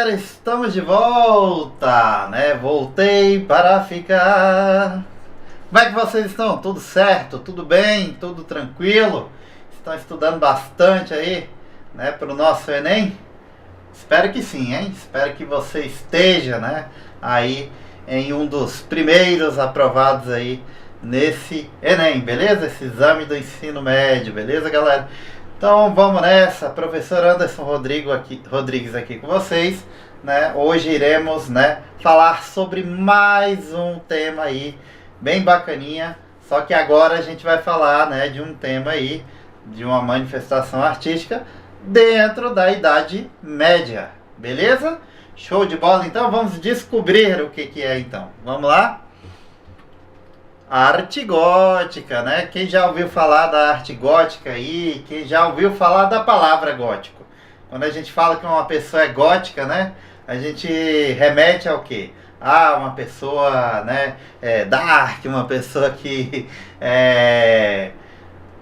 galera, estamos de volta, né? Voltei para ficar. Como é que vocês estão? Tudo certo? Tudo bem? Tudo tranquilo? Estão estudando bastante aí, né, para o nosso Enem? Espero que sim, hein? Espero que você esteja, né, aí em um dos primeiros aprovados aí nesse Enem, beleza? Esse exame do ensino médio, beleza, galera? Então vamos nessa, professor Anderson Rodrigues aqui com vocês, né? Hoje iremos, né, falar sobre mais um tema aí bem bacaninha, só que agora a gente vai falar, né, de um tema aí, de uma manifestação artística dentro da Idade Média, beleza? Show de bola, então vamos descobrir o que é então, vamos lá? Arte gótica, né? Quem já ouviu falar da arte gótica aí? Quem já ouviu falar da palavra gótico? Quando a gente fala que uma pessoa é gótica, né? A gente remete ao quê? Ah, uma pessoa, né, dark, uma pessoa que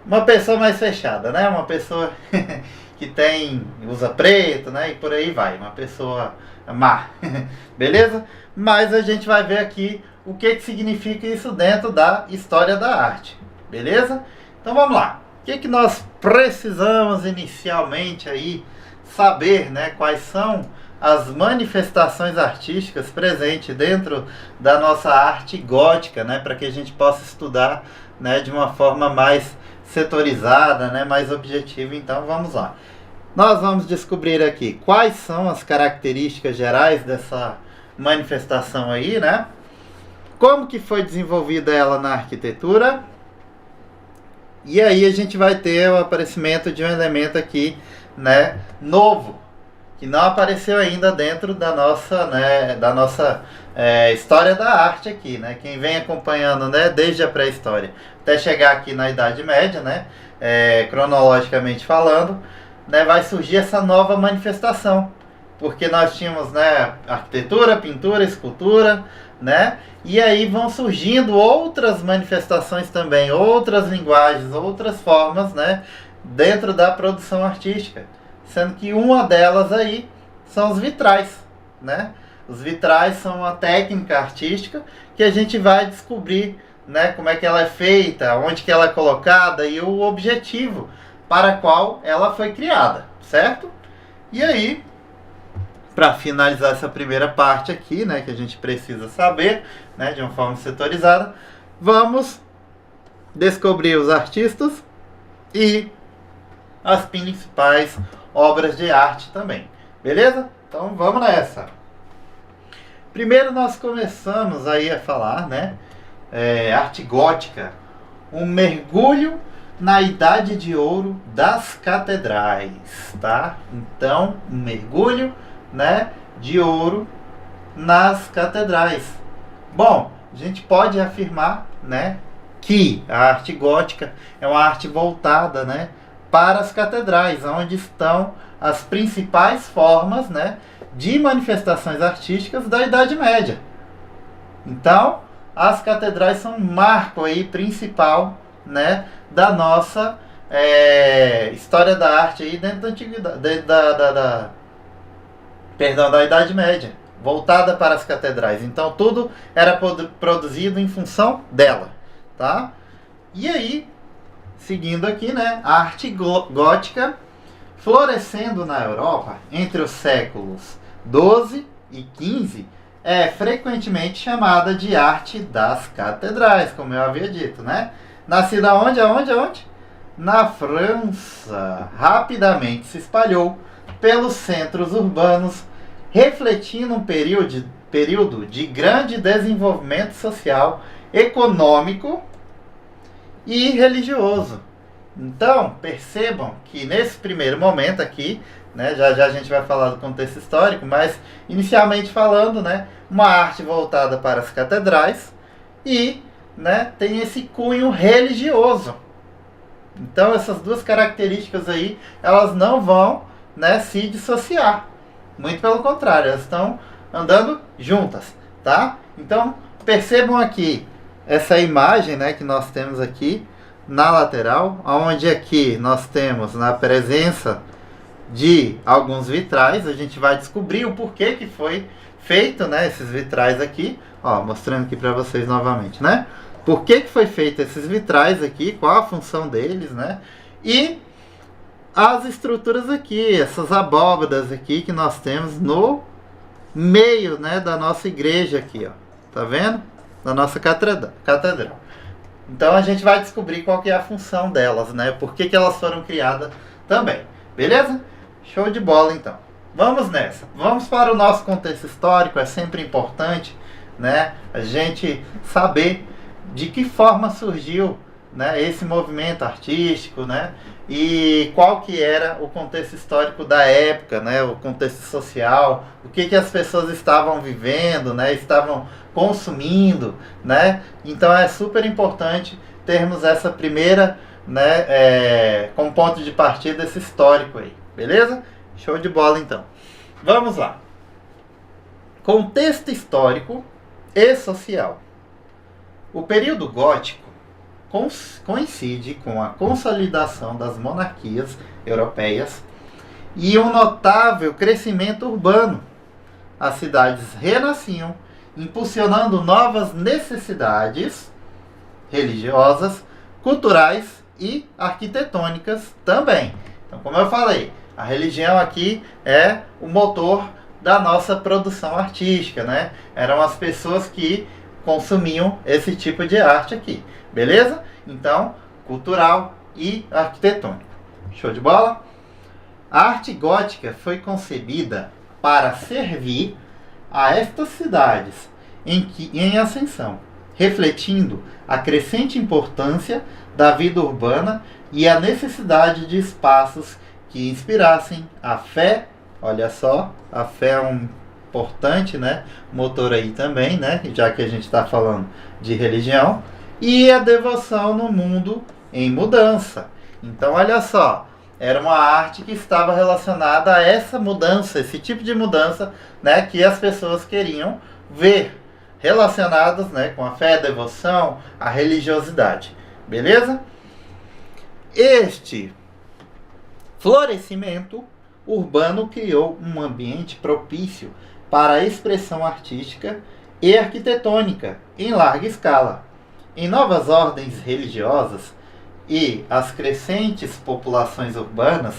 uma pessoa mais fechada, né? Uma pessoa que usa preto, né? E por aí vai, uma pessoa má, beleza? Mas a gente vai ver aqui o que significa isso dentro da história da arte, beleza? Então vamos lá. O que nós precisamos inicialmente aí saber, né? Quais são as manifestações artísticas presentes dentro da nossa arte gótica, né? Para que a gente possa estudar, né, de uma forma mais setorizada, né? Mais objetiva. Então vamos lá. Nós vamos descobrir aqui quais são as características gerais dessa manifestação aí, né? Como que foi desenvolvida ela na arquitetura? E aí a gente vai ter o aparecimento de um elemento aqui, né, novo, que não apareceu ainda dentro da nossa história da arte aqui, né? Quem vem acompanhando, né, desde a pré-história até chegar aqui na Idade Média, né, cronologicamente falando, né, vai surgir essa nova manifestação, porque nós tínhamos, né, arquitetura, pintura, escultura, né? E aí vão surgindo outras manifestações também, outras linguagens, outras formas, né, dentro da produção artística, sendo que uma delas aí são os vitrais, né? Os vitrais são uma técnica artística que a gente vai descobrir, né, como é que ela é feita, onde que ela é colocada e o objetivo para qual ela foi criada, certo? E aí, para finalizar essa primeira parte aqui, né, que a gente precisa saber, né, de uma forma setorizada, vamos descobrir os artistas e as principais obras de arte também, beleza? Então vamos nessa. Primeiro nós começamos aí a falar, né, arte gótica, um mergulho na Idade de Ouro das catedrais, tá? Então, um mergulho, né, de ouro nas catedrais. Bom, a gente pode afirmar, né, que a arte gótica é uma arte voltada, né, para as catedrais, onde estão as principais formas, né, de manifestações artísticas da Idade Média. Então, as catedrais são um marco aí principal, né, da nossa história da arte aí dentro da antiguidade, da Idade Média, voltada para as catedrais. Então tudo era produzido em função dela, tá? E aí, seguindo aqui, né, a arte gótica florescendo na Europa entre os séculos 12 e 15 é frequentemente chamada de arte das catedrais, como eu havia dito, né? Nascida aonde? Na França. Rapidamente se espalhou pelos centros urbanos, refletindo um período de grande desenvolvimento social, econômico e religioso. Então, percebam que nesse primeiro momento aqui, né, já a gente vai falar do contexto histórico, mas inicialmente falando, né, uma arte voltada para as catedrais e, né, tem esse cunho religioso. Então, essas duas características aí, elas não vão, né, se dissociar. Muito pelo contrário, elas estão andando juntas, tá? Então, percebam aqui essa imagem, né, que nós temos aqui na lateral, onde aqui nós temos na presença de alguns vitrais. A gente vai descobrir o porquê que foi feito, né, esses vitrais aqui, ó, mostrando aqui para vocês novamente, né? Por que foi feito esses vitrais aqui, qual a função deles, né? E as estruturas aqui, essas abóbadas aqui que nós temos no meio, né, da nossa igreja aqui, ó. Tá vendo? Da nossa catedral. Então a gente vai descobrir qual que é a função delas, né? Por que elas foram criadas também. Beleza? Show de bola, então. Vamos nessa. Vamos para o nosso contexto histórico. É sempre importante, né, a gente saber de que forma surgiu, né, esse movimento artístico, né? E qual que era o contexto histórico da época, né? O contexto social, o que as pessoas estavam vivendo, né? Estavam consumindo, né? Então é super importante termos essa primeira, né, como ponto de partida esse histórico aí, beleza? Show de bola, então. Vamos lá. Contexto histórico e social. O período gótico coincide com a consolidação das monarquias europeias e um notável crescimento urbano. As cidades renasciam, impulsionando novas necessidades religiosas, culturais e arquitetônicas também. Então, como eu falei, a religião aqui é o motor da nossa produção artística, né? Eram as pessoas que consumiam esse tipo de arte aqui, beleza? Então, cultural e arquitetônico. Show de bola? A arte gótica foi concebida para servir a estas cidades em ascensão, refletindo a crescente importância da vida urbana e a necessidade de espaços que inspirassem a fé. Olha só, a fé é um importante, né, motor aí também, né, já que a gente está falando de religião, e a devoção no mundo em mudança. Então, olha só, era uma arte que estava relacionada a essa mudança, esse tipo de mudança, né, que as pessoas queriam ver, relacionadas, né, com a fé, a devoção, a religiosidade. Beleza? Este florescimento urbano criou um ambiente propício para a expressão artística e arquitetônica em larga escala. Em novas ordens religiosas e as crescentes populações urbanas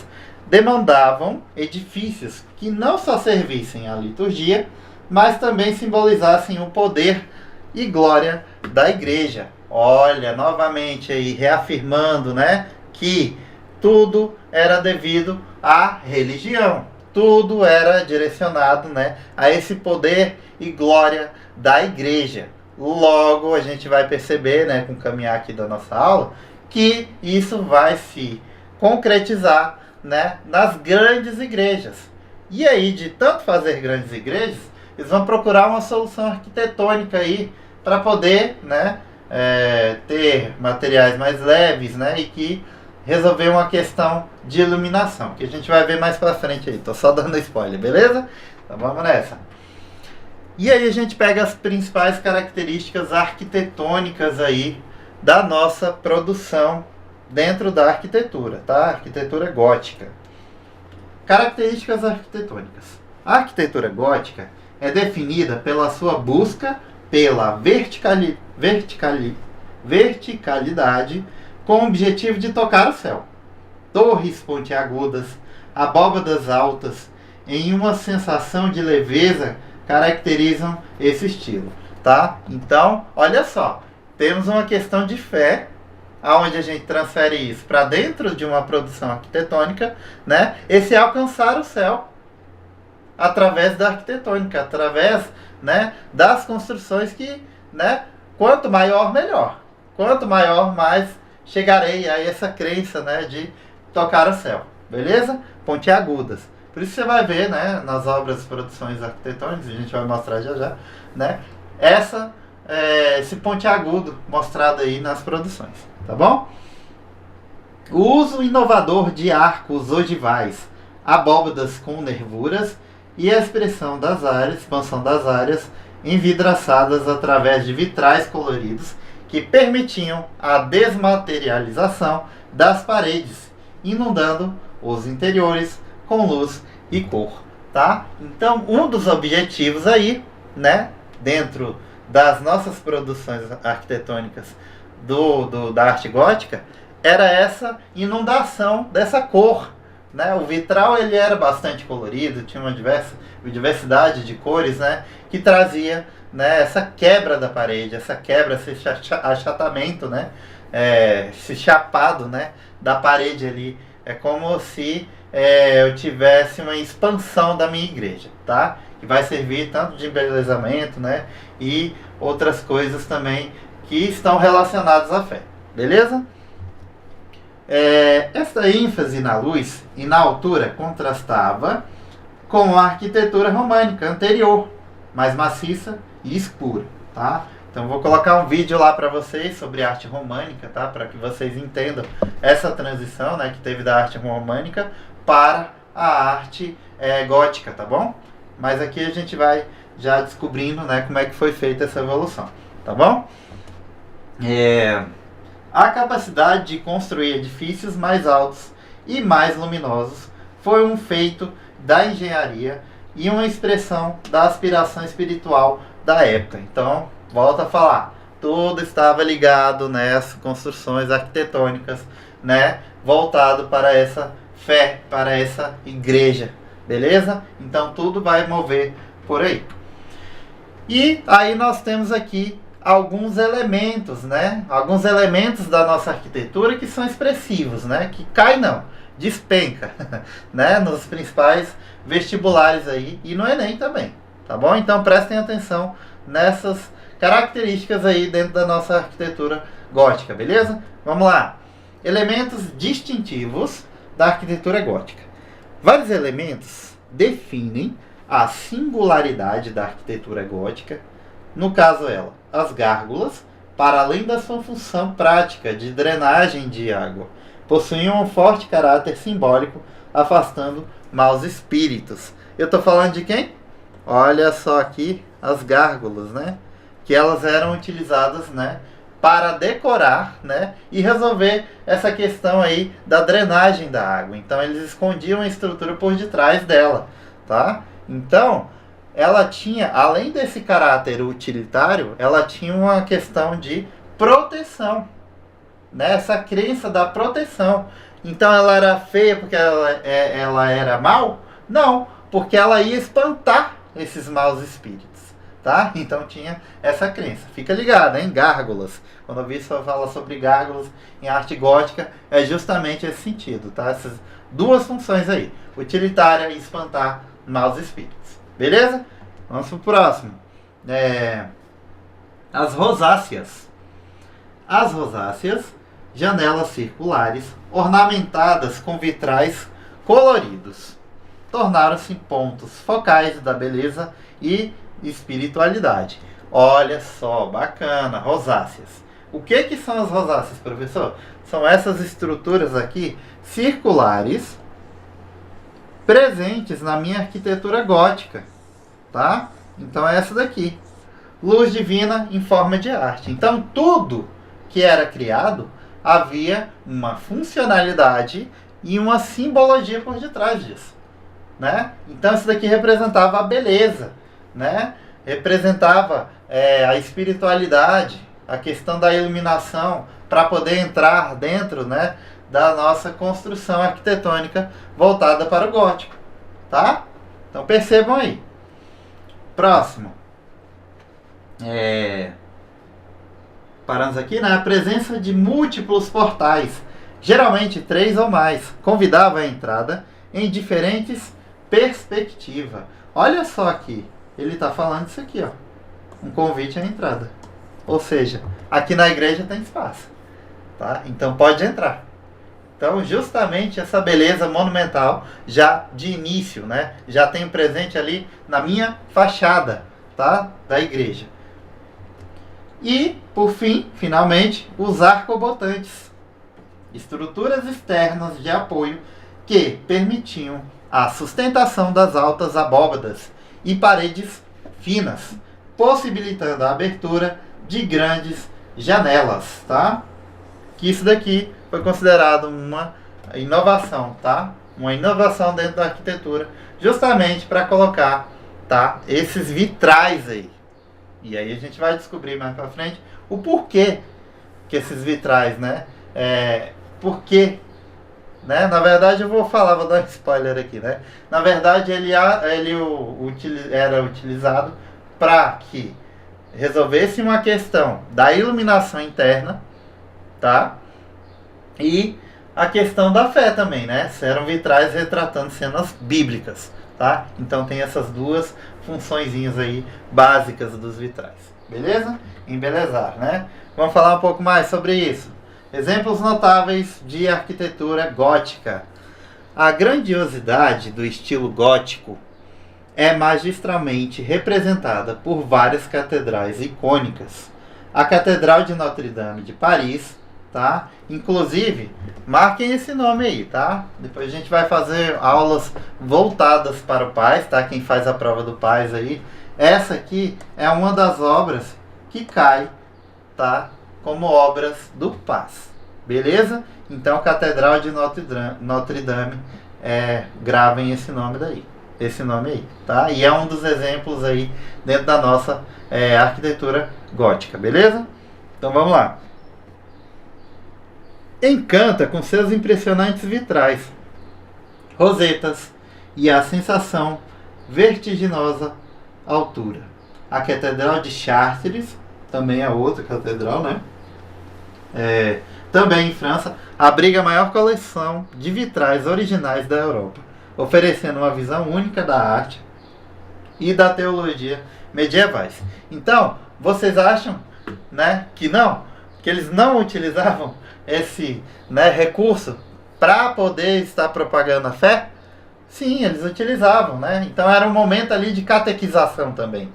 demandavam edifícios que não só servissem à liturgia, mas também simbolizassem o poder e glória da igreja. Olha, novamente aí reafirmando, né, que tudo era devido à religião. Tudo era direcionado, né, a esse poder e glória da igreja. Logo, a gente vai perceber, né, com o caminhar aqui da nossa aula, que isso vai se concretizar, né, nas grandes igrejas. E aí, de tanto fazer grandes igrejas, eles vão procurar uma solução arquitetônica aí para poder, né, ter materiais mais leves, né, e que resolver uma questão de iluminação, que a gente vai ver mais pra frente aí. Tô só dando spoiler, beleza? Então vamos nessa. E aí a gente pega as principais características arquitetônicas aí da nossa produção dentro da arquitetura, tá? Arquitetura gótica. Características arquitetônicas. A arquitetura gótica é definida pela sua busca pela verticalidade com o objetivo de tocar o céu. Torres pontiagudas, abóbadas altas, em uma sensação de leveza, caracterizam esse estilo, tá? Então, olha só, temos uma questão de fé, aonde a gente transfere isso para dentro de uma produção arquitetônica, né? Esse alcançar o céu através da arquitetônica, através, né, das construções que, né, quanto maior, melhor. Quanto maior, mais chegarei a essa crença, né, de tocar o céu, beleza? Pontiagudas. Por isso você vai ver, né, nas obras, produções arquitetônicas, a gente vai mostrar já já, né, esse pontiagudo mostrado aí nas produções, tá bom? O uso inovador de arcos ogivais, abóbadas com nervuras e a expansão das áreas envidraçadas através de vitrais coloridos que permitiam a desmaterialização das paredes, inundando os interiores com luz e cor, tá? Então, um dos objetivos aí, né, dentro das nossas produções arquitetônicas da arte gótica, era essa inundação dessa cor, né? O vitral ele era bastante colorido, tinha uma diversidade de cores, né, que trazia, né, essa quebra da parede, essa quebra, esse achatamento, né, esse chapado, né, da parede ali. É como se eu tivesse uma expansão da minha igreja, tá? Que vai servir tanto de embelezamento, né, e outras coisas também que estão relacionadas à fé, beleza? Essa ênfase na luz e na altura contrastava com a arquitetura românica anterior, mais maciça e escura, tá? Então vou colocar um vídeo lá para vocês sobre arte românica, tá? Para que vocês entendam essa transição, né, que teve da arte românica para a arte gótica, tá bom? Mas aqui a gente vai já descobrindo, né, como é que foi feita essa evolução, tá bom? A capacidade de construir edifícios mais altos e mais luminosos foi um feito da engenharia e uma expressão da aspiração espiritual da época. Então, volto a falar, tudo estava ligado nessas construções arquitetônicas, né, voltado para essa fé, para essa igreja, beleza? Então, tudo vai mover por aí. E aí nós temos aqui alguns elementos, né? Alguns elementos da nossa arquitetura que são expressivos, né? Que cai não, despenca, né? Nos principais vestibulares aí e no Enem também, tá bom? Então prestem atenção nessas características aí dentro da nossa arquitetura gótica, beleza? Vamos lá. Elementos distintivos da arquitetura gótica. Vários elementos definem a singularidade da arquitetura gótica. No caso as gárgulas, para além da sua função prática de drenagem de água, possuíam um forte caráter simbólico, afastando maus espíritos. Eu estou falando de quem? Olha só aqui as gárgulas, né? Que elas eram utilizadas, né, para decorar, né, e resolver essa questão aí da drenagem da água. Então eles escondiam a estrutura por detrás dela, tá? Então ela tinha, além desse caráter utilitário, ela tinha uma questão de proteção, né? Essa crença da proteção. Então ela era feia porque ela era mal? Não, porque ela ia espantar esses maus espíritos, tá? Então tinha essa crença. Fica ligado, hein? Gárgulas. Quando eu vi só falar sobre gárgulas em arte gótica, é justamente esse sentido, tá? Essas duas funções aí, utilitária e espantar maus espíritos. Beleza? Vamos pro próximo. As rosáceas. As rosáceas, janelas circulares, ornamentadas com vitrais coloridos, tornaram-se pontos focais da beleza e espiritualidade. Olha só, bacana, rosáceas. O que são as rosáceas, professor? São essas estruturas aqui, circulares, presentes na minha arquitetura gótica, tá? Então é essa daqui, luz divina em forma de arte. Então tudo que era criado havia uma funcionalidade e uma simbologia por detrás disso, né? Então isso daqui representava a beleza, né? Representava a espiritualidade, a questão da iluminação para poder entrar dentro, né, da nossa construção arquitetônica voltada para o gótico, tá? Então percebam aí. Próximo. Paramos aqui, né? A presença de múltiplos portais, geralmente 3 ou mais, convidava a entrada em diferentes perspectivas. Olha só aqui, ele está falando isso aqui, ó, um convite à entrada. Ou seja, aqui na igreja tem espaço, tá? Então pode entrar. Então, justamente essa beleza monumental, já de início, né? Já tem presente ali na minha fachada, tá? Da igreja. E, por fim, finalmente, os arcobotantes. Estruturas externas de apoio que permitiam a sustentação das altas abóbadas e paredes finas, possibilitando a abertura de grandes janelas, tá? Que isso daqui foi considerado uma inovação, tá? uma inovação dentro da arquitetura, justamente para colocar, tá, esses vitrais aí. E aí a gente vai descobrir mais para frente o porquê que esses vitrais, né? Porquê, né? Na verdade eu vou falar, vou dar um spoiler aqui, né? Na verdade ele era utilizado para que resolvesse uma questão da iluminação interna, tá? E a questão da fé também, né? Eram vitrais retratando cenas bíblicas, tá? Então tem essas duas funçõezinhas aí básicas dos vitrais, beleza? Embelezar, né? Vamos falar um pouco mais sobre isso. Exemplos notáveis de arquitetura gótica. A grandiosidade do estilo gótico é magistralmente representada por várias catedrais icônicas. A Catedral de Notre-Dame de Paris, tá? Inclusive, marquem esse nome aí, tá? Depois a gente vai fazer aulas voltadas para o PAS, tá? Quem faz a prova do PAS aí. Essa aqui é uma das obras que cai, tá? Como obras do PAS. Beleza? Então, Catedral de Notre-Dame, gravem esse nome daí. Esse nome aí, tá? E é um dos exemplos aí dentro da nossa arquitetura gótica, beleza? Então vamos lá. Encanta com seus impressionantes vitrais, rosetas e a sensação vertiginosa altura. A Catedral de Chartres, também é outra catedral, né? Também em França, abriga a maior coleção de vitrais originais da Europa, oferecendo uma visão única da arte e da teologia medievais. Então, vocês acham, né, que eles não utilizavam esse, né, recurso para poder estar propagando a fé? Sim, eles utilizavam, né? Então era um momento ali de catequização também,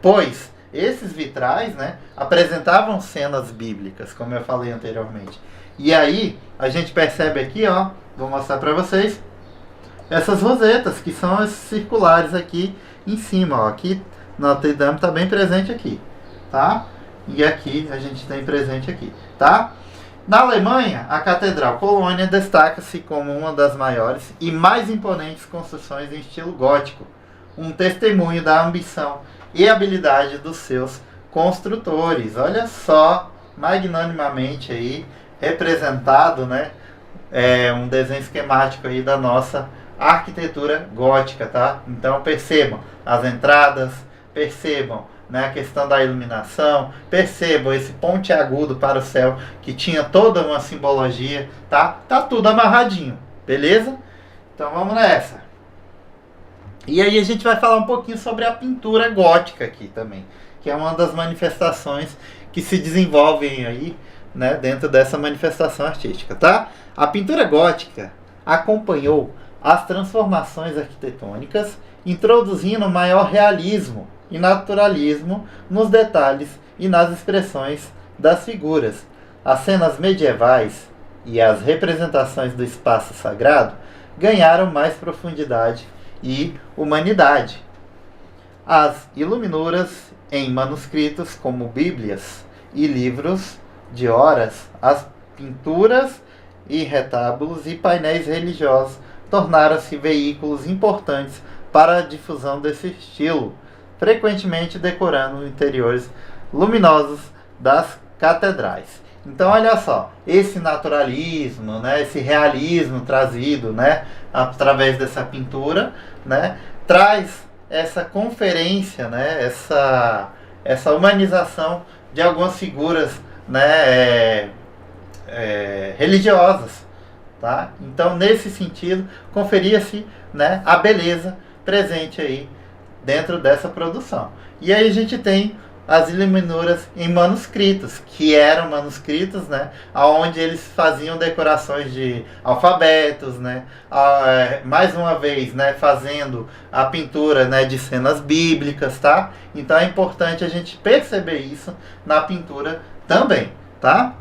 pois esses vitrais, né, apresentavam cenas bíblicas, como eu falei anteriormente. E aí a gente percebe aqui, ó, vou mostrar para vocês essas rosetas, que são esses circulares aqui em cima, ó. Aqui Notre Dame está bem presente aqui, tá? E aqui a gente tem presente aqui, tá? Na Alemanha, a Catedral Colônia destaca-se como uma das maiores e mais imponentes construções em estilo gótico, um testemunho da ambição e habilidade dos seus construtores. Olha só, magnanimamente aí representado, né? Um desenho esquemático aí da nossa arquitetura gótica, tá? Então percebam as entradas, percebam, né, a questão da iluminação, percebam esse pontiagudo para o céu que tinha toda uma simbologia, tá? Tá tudo amarradinho, beleza? Então vamos nessa. E aí a gente vai falar um pouquinho sobre a pintura gótica aqui também, que é uma das manifestações que se desenvolvem aí, né, dentro dessa manifestação artística, tá? A pintura gótica acompanhou as transformações arquitetônicas, introduzindo maior realismo e naturalismo nos detalhes e nas expressões das figuras. As cenas medievais e as representações do espaço sagrado ganharam mais profundidade e humanidade. As iluminuras em manuscritos como bíblias e livros de horas, as pinturas e retábulos e painéis religiosos tornaram-se veículos importantes para a difusão desse estilo, frequentemente decorando interiores luminosos das catedrais. Então olha só, esse naturalismo, né, esse realismo trazido, né, através dessa pintura, né, traz essa conferência, né, essa humanização de algumas figuras, né, religiosas, tá? Então nesse sentido conferia-se, né, a beleza presente aí dentro dessa produção. E aí a gente tem as iluminuras em manuscritos, que eram manuscritos, né, onde eles faziam decorações de alfabetos, né, mais uma vez, né, fazendo a pintura, né, de cenas bíblicas, tá? Então é importante a gente perceber isso na pintura também, tá?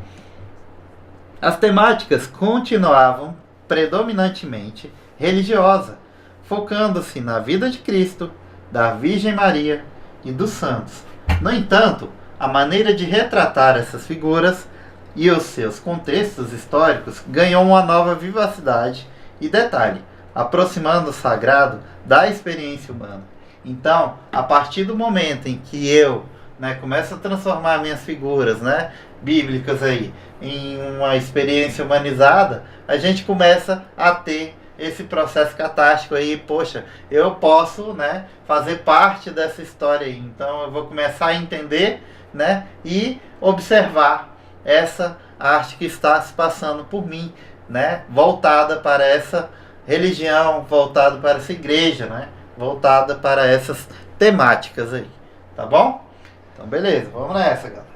As temáticas continuavam predominantemente religiosa, focando-se na vida de Cristo, da Virgem Maria e dos santos. No entanto, a maneira de retratar essas figuras e os seus contextos históricos ganhou uma nova vivacidade e detalhe, aproximando o sagrado da experiência humana. Então, a partir do momento em que eu, né, começo a transformar minhas figuras, né, bíblicas aí em uma experiência humanizada, a gente começa a ter esse processo catástico aí. Poxa, eu posso, né, fazer parte dessa história aí. Então eu vou começar a entender, né, e observar essa arte que está se passando por mim, né, voltada para essa religião, voltada para essa igreja, né, voltada para essas temáticas aí, tá bom? Então beleza, vamos nessa, galera.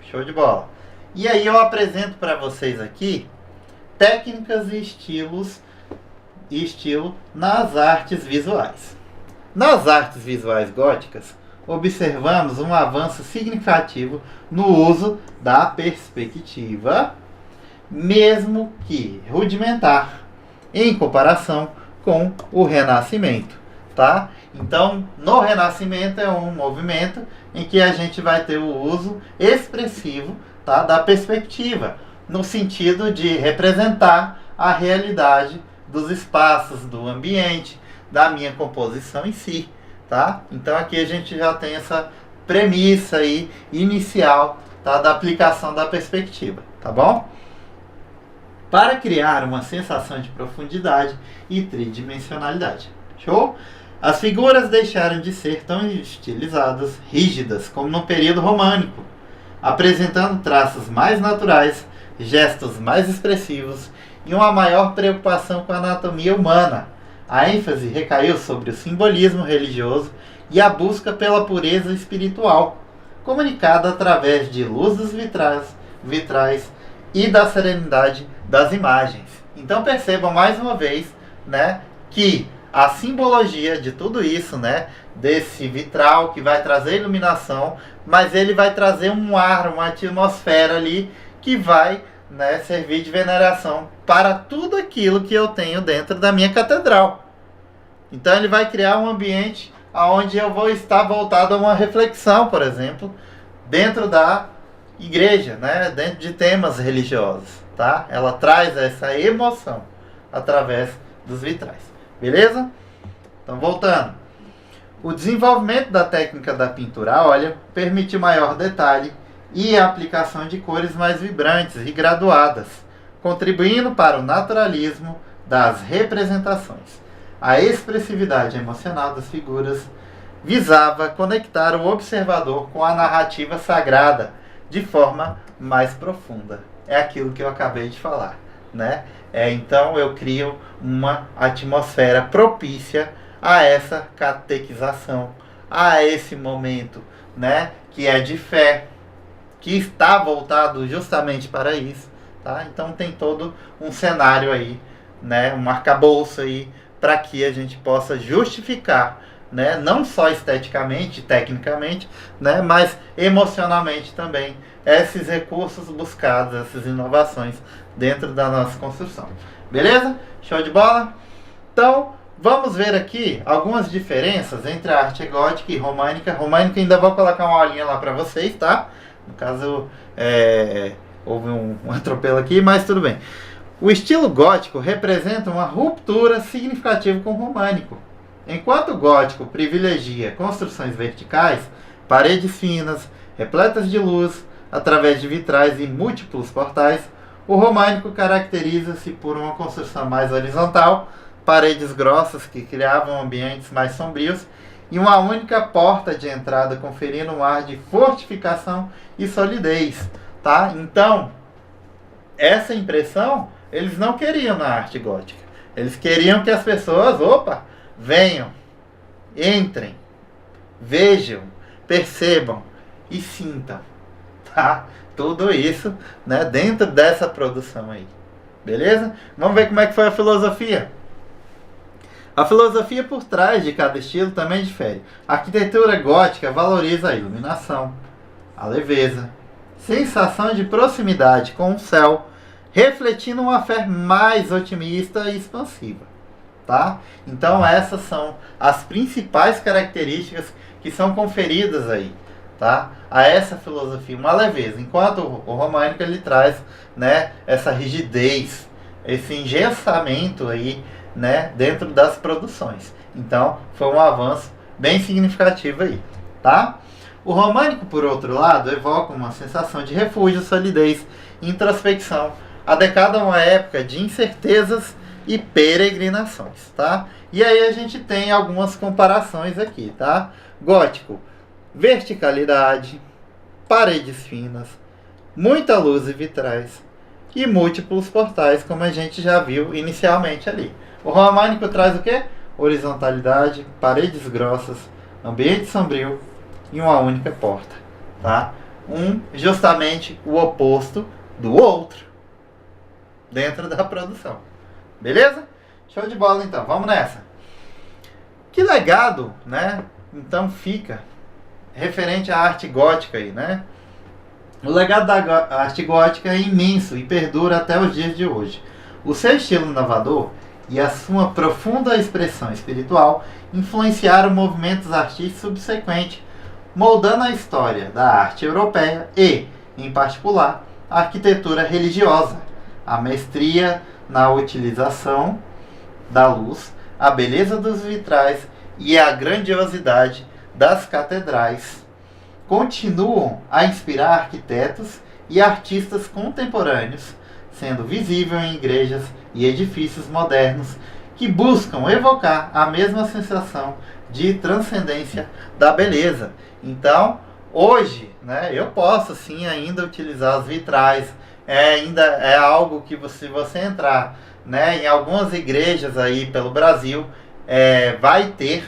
Show de bola. E aí eu apresento para vocês aqui técnicas e estilo nas artes visuais. Nas artes visuais góticas, observamos um avanço significativo no uso da perspectiva, mesmo que rudimentar, em comparação com o Renascimento, tá? Então, no Renascimento é um movimento em que a gente vai ter o uso expressivo, tá, da perspectiva, no sentido de representar a realidade dos espaços, do ambiente, da minha composição em si, tá? Então aqui a gente já tem essa premissa aí inicial, tá, da aplicação da perspectiva, tá bom? Para criar uma sensação de profundidade e tridimensionalidade. Show? As figuras deixaram de ser tão estilizadas, rígidas, como no período românico, apresentando traços mais naturais, gestos mais expressivos e uma maior preocupação com a anatomia humana. A ênfase recaiu sobre o simbolismo religioso e a busca pela pureza espiritual, comunicada através de luzes vitrais e da serenidade das imagens. Então percebam mais uma vez, né, que a simbologia de tudo isso, né, desse vitral que vai trazer iluminação, mas ele vai trazer um ar, uma atmosfera ali que vai, né, servir de veneração para tudo aquilo que eu tenho dentro da minha catedral. Então ele vai criar um ambiente onde eu vou estar voltado a uma reflexão, por exemplo, dentro da igreja, né, dentro de temas religiosos, tá? Ela traz essa emoção através dos vitrais. Beleza? Então voltando. O desenvolvimento da técnica da pintura a óleo permite maior detalhe e a aplicação de cores mais vibrantes e graduadas, contribuindo para o naturalismo das representações. A expressividade emocional das figuras visava conectar o observador com a narrativa sagrada de forma mais profunda. É aquilo que eu acabei de falar, né? Então eu crio uma atmosfera propícia a essa catequização, a esse momento, né, que é de fé, que está voltado justamente para isso, tá? Então tem todo um cenário aí, né, um arcabouço aí para que a gente possa justificar, né, não só esteticamente, tecnicamente, né, mas emocionalmente também, esses recursos buscados, essas inovações dentro da nossa construção. Beleza? Show de bola? Então, vamos ver aqui algumas diferenças entre a arte gótica e românica. Românica ainda vou colocar uma aulinha lá para vocês, tá? No caso, houve um atropelo aqui, mas tudo bem. O estilo gótico representa uma ruptura significativa com o românico. Enquanto o gótico privilegia construções verticais, paredes finas, repletas de luz, através de vitrais e múltiplos portais, o românico caracteriza-se por uma construção mais horizontal, paredes grossas que criavam ambientes mais sombrios e uma única porta de entrada conferindo um ar de fortificação e solidez, tá? Então, essa impressão eles não queriam na arte gótica. Eles queriam que as pessoas, venham, entrem, vejam, percebam e sintam, tá? Tudo isso, né, dentro dessa produção aí. Beleza? Vamos ver como é que foi a filosofia. A filosofia por trás de cada estilo também difere. A arquitetura gótica valoriza a iluminação, a leveza, sensação de proximidade com o céu, refletindo uma fé mais otimista e expansiva, tá? Então essas são as principais características que são conferidas aí, tá, a essa filosofia, uma leveza, enquanto o românico ele traz, né, essa rigidez, esse engessamento aí, né, dentro das produções. Então, foi um avanço bem significativo aí, tá? O românico, por outro lado, evoca uma sensação de refúgio, solidez e introspecção, adequada a uma época de incertezas e peregrinações, tá? E aí a gente tem algumas comparações aqui, tá? Gótico, verticalidade, paredes finas, muita luz e vitrais e múltiplos portais, como a gente já viu inicialmente ali. O românico traz o quê? Horizontalidade, paredes grossas, ambiente sombrio e uma única porta, tá? Justamente o oposto do outro dentro da produção. Beleza? Show de bola então, vamos nessa. Que legado, né? Então fica referente à arte gótica aí, né? O legado da arte gótica é imenso e perdura até os dias de hoje. O seu estilo inovador e a sua profunda expressão espiritual influenciaram movimentos artísticos subsequentes, moldando a história da arte europeia e, em particular, a arquitetura religiosa, a mestria na utilização da luz, a beleza dos vitrais e a grandiosidade das catedrais continuam a inspirar arquitetos e artistas contemporâneos, sendo visível em igrejas e edifícios modernos que buscam evocar a mesma sensação de transcendência da beleza. Então, hoje, né, eu posso sim ainda utilizar os vitrais. Ainda é algo que se você entrar, né, em algumas igrejas aí pelo Brasil, vai ter,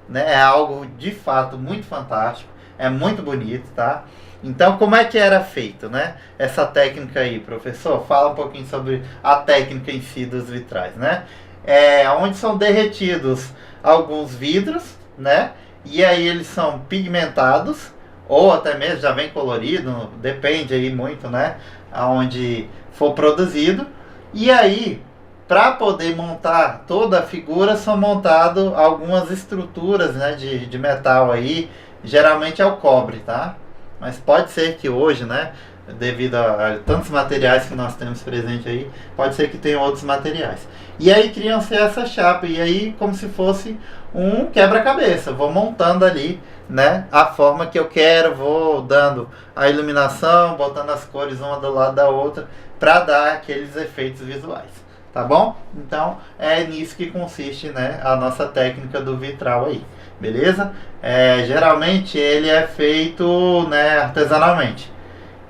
né, é algo de fato muito fantástico, é muito bonito, tá? Então, como é que era feito, né, essa técnica aí, professor? Fala um pouquinho sobre a técnica em si dos vitrais, né? Onde são derretidos alguns vidros, né, e aí eles são pigmentados, ou até mesmo já vem colorido, depende aí muito, né, aonde for produzido. E aí, para poder montar toda a figura, são montadas algumas estruturas, né, de metal aí, geralmente é o cobre, tá? Mas pode ser que hoje, né, devido a tantos materiais que nós temos presente aí, pode ser que tenha outros materiais. E aí criam-se essa chapa, e aí como se fosse um quebra-cabeça, vou montando ali, né, a forma que eu quero, vou dando a iluminação, botando as cores uma do lado da outra, para dar aqueles efeitos visuais, tá bom? Então é nisso que consiste, né, a nossa técnica do vitral aí, beleza? Geralmente ele é feito, né, artesanalmente.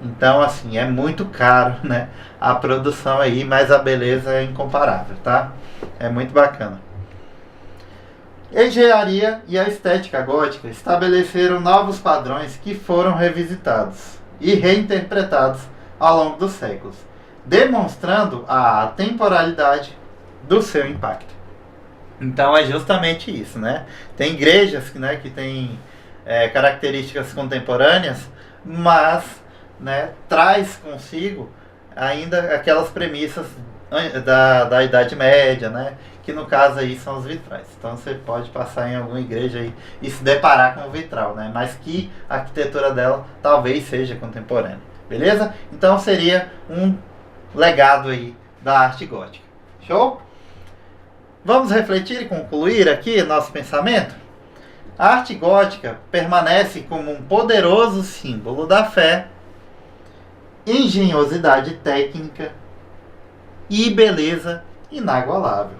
Então, assim, é muito caro, né, a produção aí, mas a beleza é incomparável, tá? É muito bacana. A engenharia e a estética gótica estabeleceram novos padrões que foram revisitados e reinterpretados ao longo dos séculos, demonstrando a temporalidade do seu impacto. Então é justamente isso, né? Tem igrejas, né, que têm características contemporâneas, mas, né, traz consigo ainda aquelas premissas da Idade Média, né, que no caso aí são os vitrais. Então você pode passar em alguma igreja aí e se deparar com o vitral, né, mas que a arquitetura dela talvez seja contemporânea, beleza? Então seria um legado aí da arte gótica. Show? Vamos refletir e concluir aqui nosso pensamento? A arte gótica permanece como um poderoso símbolo da fé, engenhosidade técnica e beleza inagualável.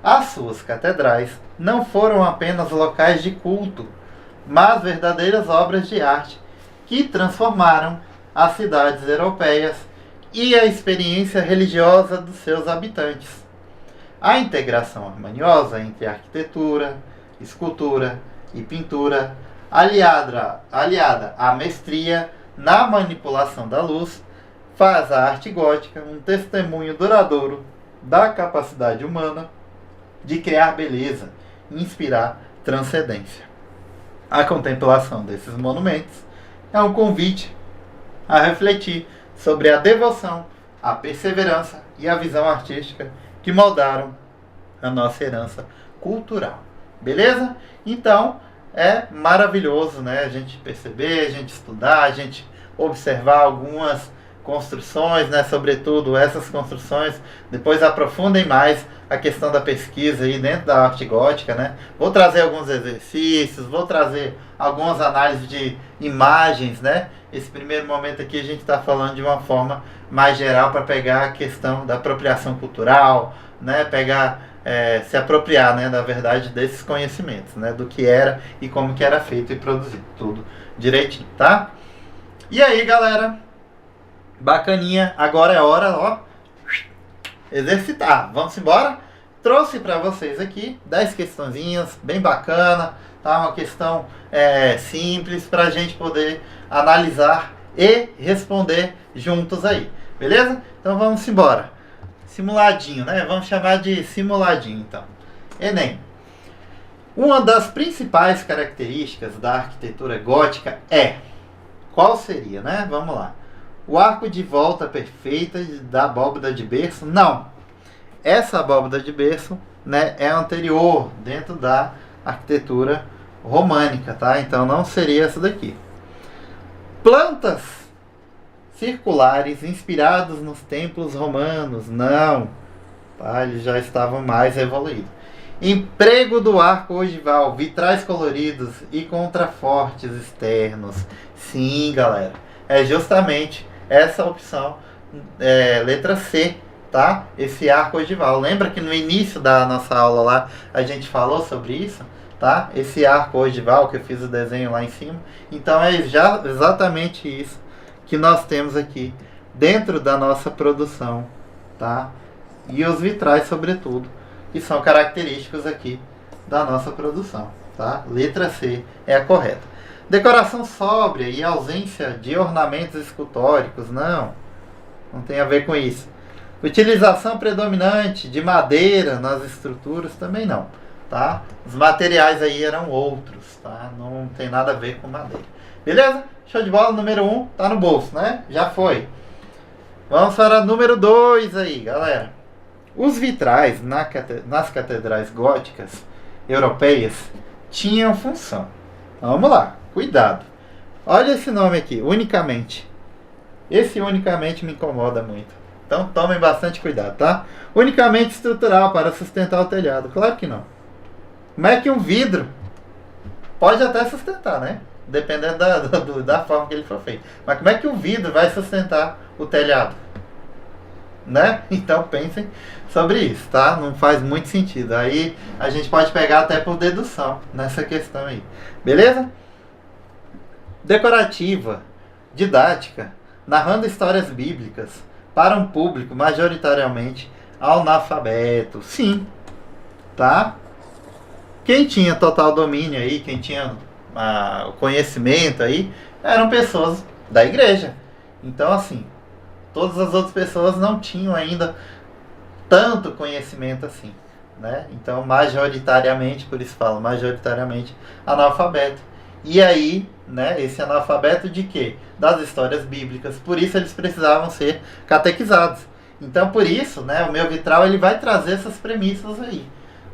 As suas catedrais não foram apenas locais de culto, mas verdadeiras obras de arte que transformaram as cidades europeias e a experiência religiosa dos seus habitantes. A integração harmoniosa entre arquitetura, escultura e pintura, aliada à mestria na manipulação da luz, faz a arte gótica um testemunho duradouro da capacidade humana de criar beleza e inspirar transcendência. A contemplação desses monumentos é um convite a refletir sobre a devoção, a perseverança e a visão artística que moldaram a nossa herança cultural. Beleza? Então, é maravilhoso, né, a gente perceber, a gente estudar, a gente observar algumas construções, né, sobretudo essas construções, depois aprofundem mais a questão da pesquisa aí dentro da arte gótica, né? Vou trazer alguns exercícios, vou trazer algumas análises de imagens, né? Esse primeiro momento aqui a gente está falando de uma forma mais geral para pegar a questão da apropriação cultural, né? Se apropriar, né, na verdade, desses conhecimentos, né? Do que era e como que era feito e produzido, tudo direitinho, tá? E aí, galera, bacaninha, agora é hora, ó, exercitar. Vamos embora? Trouxe para vocês aqui 10 questõezinhas, bem bacana, tá? Uma questão simples para a gente poder analisar e responder juntos aí, beleza? Então vamos embora. Simuladinho, né? Vamos chamar de simuladinho, então. Enem. Uma das principais características da arquitetura gótica é... Qual seria, né? Vamos lá. O arco de volta perfeita da abóbada de berço? Não. Essa abóbada de berço, né, é anterior dentro da arquitetura românica, tá? Então não seria essa daqui. Plantas circulares inspirados nos templos romanos? Não. Tá? Eles já estavam mais evoluídos. Emprego do arco ogival, vitrais coloridos e contrafortes externos? Sim, galera. É justamente essa opção, letra C, tá? Esse arco ogival. Lembra que no início da nossa aula lá a gente falou sobre isso, tá? Esse arco ogival que eu fiz o desenho lá em cima. Então é exatamente isso que nós temos aqui dentro da nossa produção, tá? E os vitrais, sobretudo, que são característicos aqui da nossa produção, tá? Letra C é a correta. Decoração sóbria e ausência de ornamentos escultóricos? Não tem a ver com isso. Utilização predominante de madeira nas estruturas? Também não, tá? Os materiais aí eram outros, tá? Não tem nada a ver com madeira. Beleza? Show de bola, número 1 tá no bolso, né? Já foi. Vamos para o número 2 aí, galera. Os vitrais nas catedrais góticas europeias tinham função. Vamos lá, cuidado. Olha esse nome aqui, unicamente. Esse unicamente me incomoda muito. Então tomem bastante cuidado, tá? Unicamente estrutural para sustentar o telhado. Claro que não. Como é que um vidro pode até sustentar, né? Dependendo da forma que ele for feito. Mas como é que um vidro vai sustentar o telhado? Né? Então pensem sobre isso, tá? Não faz muito sentido. Aí a gente pode pegar até por dedução nessa questão aí. Beleza? Decorativa, didática, narrando histórias bíblicas para um público majoritariamente analfabeto. Sim, tá? Quem tinha total domínio aí, quem tinha o conhecimento aí, eram pessoas da igreja. Então, assim, todas as outras pessoas não tinham ainda tanto conhecimento assim, né? Então, majoritariamente, por isso falo, majoritariamente analfabeto. E aí, né, esse analfabeto de quê? Das histórias bíblicas. Por isso eles precisavam ser catequizados. Então, por isso, né, o meu vitral ele vai trazer essas premissas aí,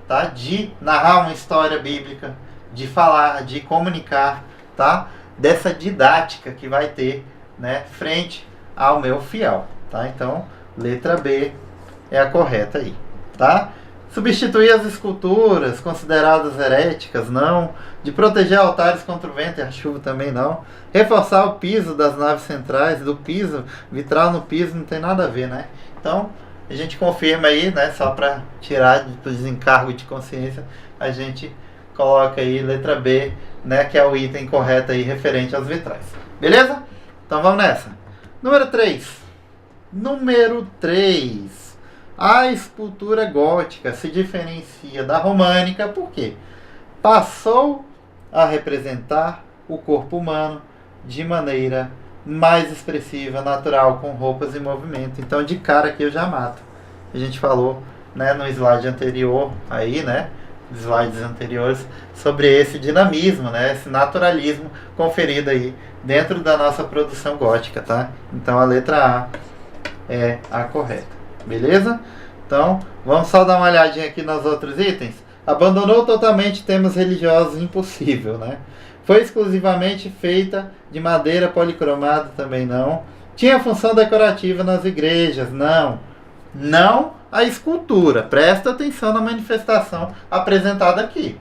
tá? De narrar uma história bíblica, de falar, de comunicar, tá? Dessa didática que vai ter, né, frente ao meu fiel, tá? Então, letra B é a correta aí, tá? Substituir as esculturas consideradas heréticas? Não. De proteger altares contra o vento e a chuva? Também não. Reforçar o piso das naves centrais, do piso, vitral no piso, não tem nada a ver, né? Então, a gente confirma aí, né? Só para tirar do desencargo de consciência, a gente coloca aí letra B, né? Que é o item correto aí, referente aos vitrais. Beleza? Então vamos nessa. Número 3. Número 3. A escultura gótica se diferencia da românica por quê? Passou a representar o corpo humano de maneira mais expressiva, natural, com roupas em movimento. Então, de cara aqui eu já mato. A gente falou, né, no slide anterior, aí, né, slides anteriores, sobre esse dinamismo, né, esse naturalismo conferido aí dentro da nossa produção gótica, tá? Então, a letra A é a correta. Beleza? Então, vamos só dar uma olhadinha aqui nos outros itens. Abandonou totalmente temas religiosos? Impossível, né? Foi exclusivamente feita de madeira policromada? Também não. Tinha função decorativa nas igrejas? Não. Não a escultura. Presta atenção na manifestação apresentada aqui.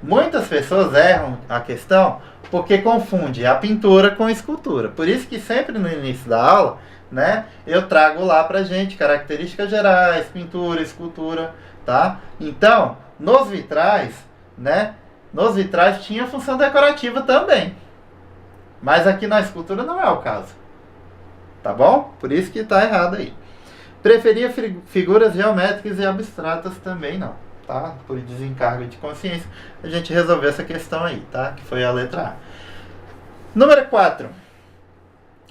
Muitas pessoas erram a questão porque confundem a pintura com a escultura. Por isso que sempre no início da aula, né, eu trago lá pra gente características gerais, pintura, escultura, tá? Então, nos vitrais, né, nos vitrais tinha função decorativa também. Mas aqui na escultura não é o caso. Tá bom? Por isso que tá errado aí. Preferia figuras geométricas e abstratas também não. Tá? Por desencargo de consciência, a gente resolveu essa questão aí, tá? Que foi a letra A. Número 4.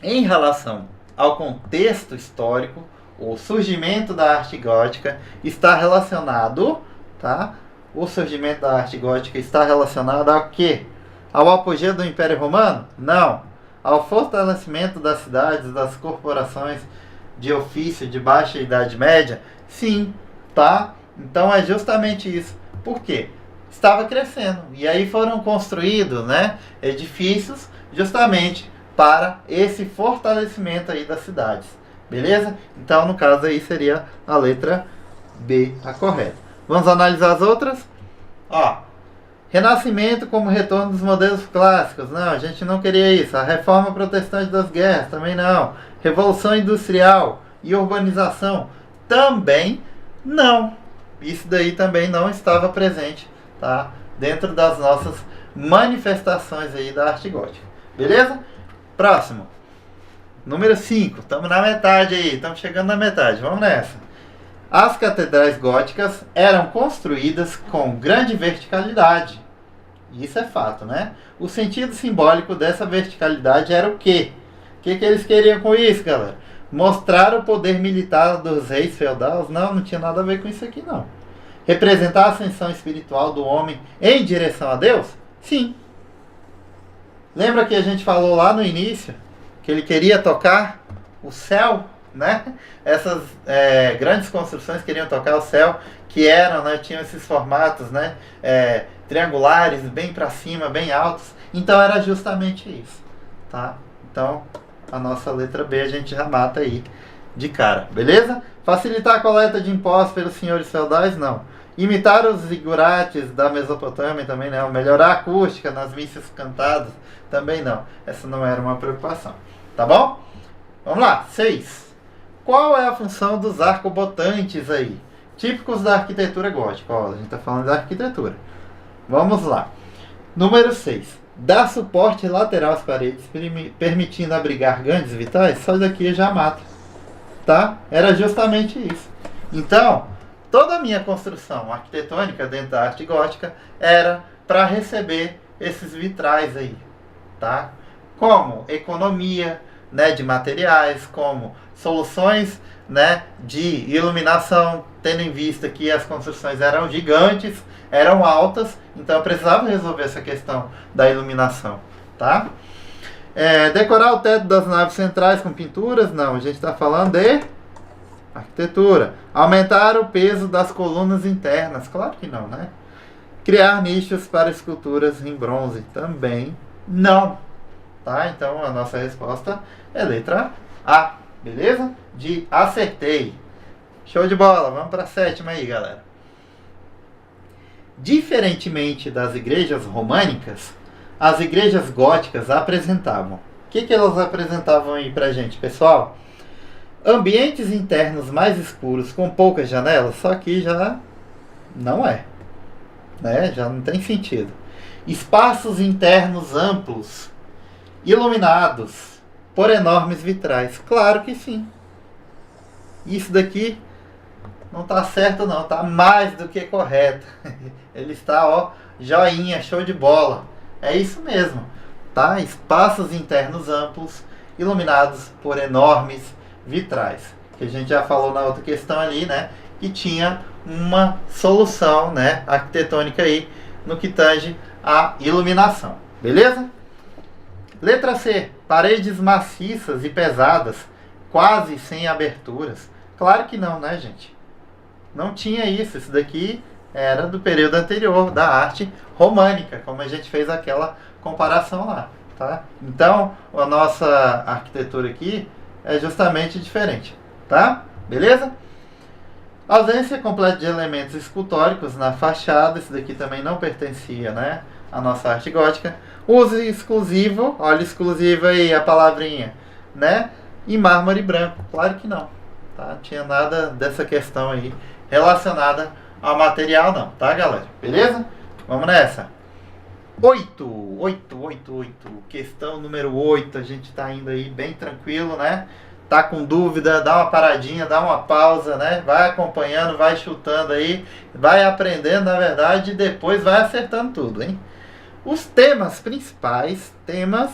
Em relação ao contexto histórico, o surgimento da arte gótica está relacionado, tá? O surgimento da arte gótica está relacionado ao quê? Ao apogeu do Império Romano? Não. Ao fortalecimento das cidades, das corporações de ofício de baixa Idade Média? Sim, tá? Então é justamente isso. Por quê? Estava crescendo. E aí foram construídos, né, edifícios justamente para esse fortalecimento aí das cidades. Beleza? Então, no caso aí seria a letra B a correta. Vamos analisar as outras? Ó, Renascimento como retorno dos modelos clássicos. Não, a gente não queria isso. A reforma protestante das guerras, também não. Revolução industrial e urbanização, também não. Isso daí também não estava presente, tá? Dentro das nossas manifestações aí da arte gótica. Beleza? Próximo. Número 5. Estamos na metade aí. Estamos chegando na metade. Vamos nessa. As catedrais góticas eram construídas com grande verticalidade. Isso é fato, né? O sentido simbólico dessa verticalidade era o quê? O que eles queriam com isso, galera? Mostrar o poder militar dos reis feudais? Não tinha nada a ver com isso aqui, não. Representar a ascensão espiritual do homem em direção a Deus? Sim. Lembra que a gente falou lá no início que ele queria tocar o céu, né? Essas grandes construções queriam tocar o céu, que eram, né, tinham esses formatos, né, triangulares, bem para cima, bem altos. Então era justamente isso, tá? Então a nossa letra B a gente já mata aí de cara, beleza? Facilitar a coleta de impostos pelos senhores feudais? Não. Imitar os zigurates da Mesopotâmia? Também não. Melhorar a acústica nas missas cantadas? Também não. Essa não era uma preocupação. Tá bom? Vamos lá. 6. Qual é a função dos arcobotantes aí? Típicos da arquitetura gótica. Ó, a gente está falando da arquitetura. Vamos lá. Número 6. Dar suporte lateral às paredes, permitindo abrigar grandes vitais? Só daqui já mata. Tá? Era justamente isso. Então, toda a minha construção arquitetônica dentro da arte gótica era para receber esses vitrais aí, tá? Como economia, né, de materiais, como soluções, né, de iluminação, tendo em vista que as construções eram gigantes, eram altas, então eu precisava resolver essa questão da iluminação, tá? Decorar o teto das naves centrais com pinturas? Não, a gente está falando de arquitetura. Aumentar o peso das colunas internas? Claro que não, né? Criar nichos para esculturas em bronze? Também não. Tá? Então a nossa resposta é letra A. Beleza? De acertei. Show de bola. Vamos para a 7ª aí, galera. Diferentemente das igrejas românicas, as igrejas góticas apresentavam. O que elas apresentavam aí pra gente, pessoal? Ambientes internos mais escuros, com poucas janelas. Só que já não é, né? Já não tem sentido. Espaços internos amplos, iluminados por enormes vitrais. Claro que sim. Isso daqui não está certo não, está mais do que correto. Ele está, ó, joinha, show de bola. É isso mesmo, tá? Espaços internos amplos, iluminados por enormes vitrais. Que a gente já falou na outra questão ali, né? Que tinha uma solução, né, arquitetônica aí no que tange a iluminação. Beleza? Letra C. Paredes maciças e pesadas, quase sem aberturas. Claro que não, né, gente? Não tinha isso. Isso daqui era do período anterior, da arte românica, como a gente fez aquela comparação lá, tá? Então, a nossa arquitetura aqui é justamente diferente, tá? Beleza? Ausência completa de elementos escultóricos na fachada, isso daqui também não pertencia, né, à nossa arte gótica. Uso exclusivo, olha exclusivo aí a palavrinha, né, em mármore branco, claro que não, tá? Não tinha nada dessa questão aí relacionada ao material não, tá galera? Beleza? Vamos nessa. 8, questão número 8, a gente tá indo aí bem tranquilo, né? Tá com dúvida, dá uma paradinha, dá uma pausa, né? Vai acompanhando, vai chutando aí, vai aprendendo, na verdade, e depois vai acertando tudo, hein? Os temas principais, temas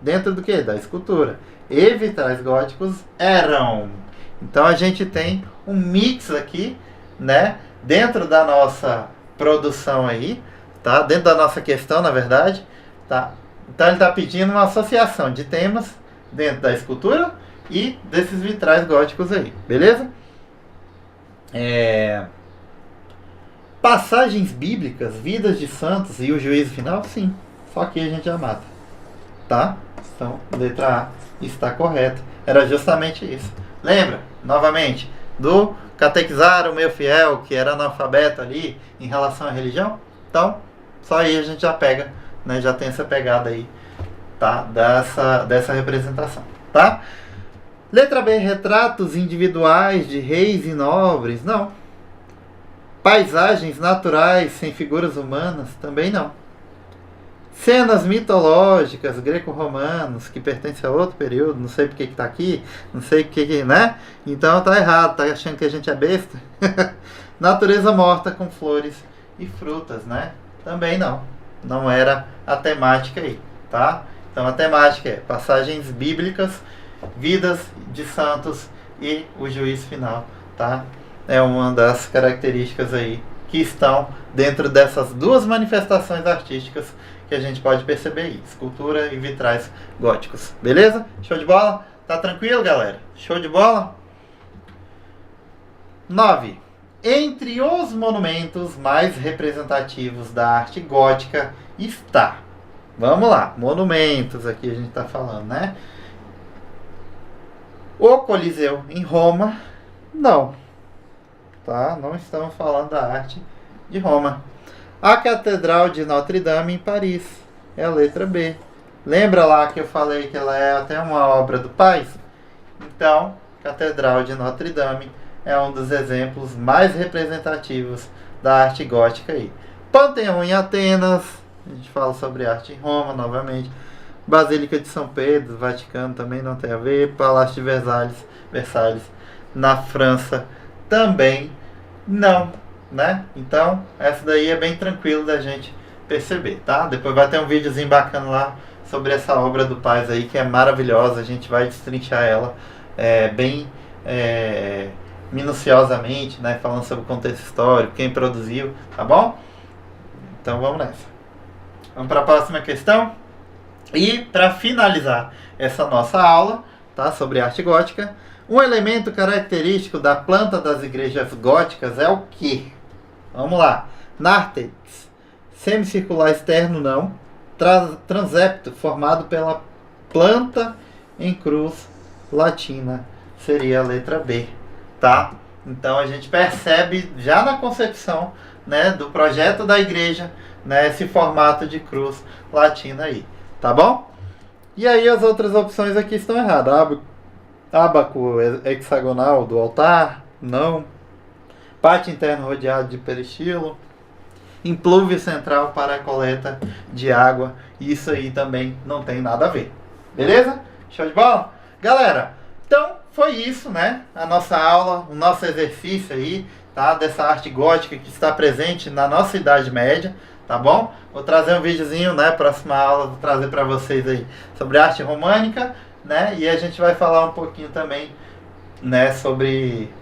dentro do que? Da escultura e vitrais góticos eram. Então a gente tem um mix aqui, né? Dentro da nossa produção aí, tá? Dentro da nossa questão, na verdade, tá? Então ele está pedindo uma associação de temas dentro da escultura e desses vitrais góticos aí, beleza? Passagens bíblicas, vidas de santos e o juízo final, sim. Só que a gente já mata, tá? Então, letra A está correta. Era justamente isso. Lembra, novamente, do catequizar o meu fiel, que era analfabeto ali, em relação à religião? Então, só aí a gente já pega, né? Já tem essa pegada aí, tá? Dessa representação, tá? Letra B, retratos individuais de reis e nobres, não. Paisagens naturais sem figuras humanas, também não. Cenas mitológicas greco-romanos, que pertencem a outro período, não sei porque que tá aqui, não sei porque, né? Então tá errado, tá achando que a gente é besta? Natureza morta com flores e frutas, né? Também não. Não era a temática aí, tá? Então a temática é passagens bíblicas, vidas de santos e o juízo final, tá? É uma das características aí que estão dentro dessas duas manifestações artísticas que a gente pode perceber aí, escultura e vitrais góticos. Beleza? Show de bola? Tá tranquilo, galera? Show de bola? 9. Entre os monumentos mais representativos da arte gótica está... Vamos lá, monumentos aqui a gente está falando, né? O Coliseu em Roma, não. Tá? Não estamos falando da arte de Roma. A Catedral de Notre-Dame em Paris, é a letra B. Lembra lá que eu falei que ela é até uma obra do Pais? Então, Catedral de Notre-Dame é um dos exemplos mais representativos da arte gótica aí. Panteão em Atenas, a gente fala sobre arte em Roma novamente. Basílica de São Pedro, Vaticano também não tem a ver. Palácio de Versalhes na França também não, né? Então, essa daí é bem tranquilo da gente perceber, tá? Depois vai ter um videozinho bacana lá sobre essa obra do Pais aí, que é maravilhosa. A gente vai destrinchar ela bem minuciosamente, né? Falando sobre o contexto histórico, quem produziu, tá bom? Então vamos nessa. Vamos para a próxima questão. E para finalizar essa nossa aula, tá, sobre arte gótica, um elemento característico da planta das igrejas góticas é o que? Vamos lá. Nártex, semicircular externo não. Transepto, formado pela planta em cruz latina, seria a letra B, tá? Então a gente percebe já na concepção, né, do projeto da igreja, né, esse formato de cruz latina aí. Tá bom? E aí as outras opções aqui estão erradas. Ábaco hexagonal do altar, não. Pátio interno rodeado de peristilo. Impluve central para a coleta de água. Isso aí também não tem nada a ver. Beleza? Show de bola? Galera, então foi isso, né? A nossa aula, o nosso exercício aí, tá? Dessa arte gótica que está presente na nossa Idade Média. Tá bom? Vou trazer um videozinho, né? Próxima aula vou trazer para vocês aí sobre arte românica, né? E a gente vai falar um pouquinho também, né? Sobre...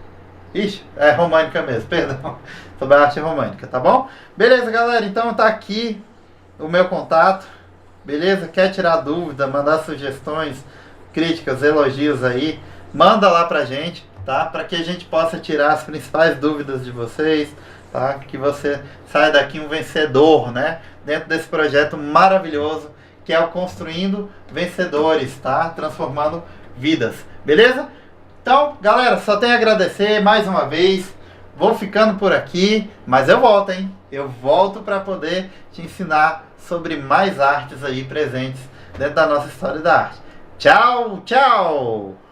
Ixi, é românica mesmo, perdão. Sobre a arte românica, tá bom? Beleza, galera? Então tá aqui o meu contato. Beleza? Quer tirar dúvida, mandar sugestões, críticas, elogios aí, manda lá pra gente, tá? Para que a gente possa tirar as principais dúvidas de vocês, tá? Que você saia daqui um vencedor, né? Dentro desse projeto maravilhoso que é o Construindo Vencedores, tá? Transformando vidas, beleza? Então, galera, só tenho a agradecer mais uma vez. Vou ficando por aqui, mas eu volto, hein? Eu volto para poder te ensinar sobre mais artes aí presentes dentro da nossa história da arte. Tchau, tchau!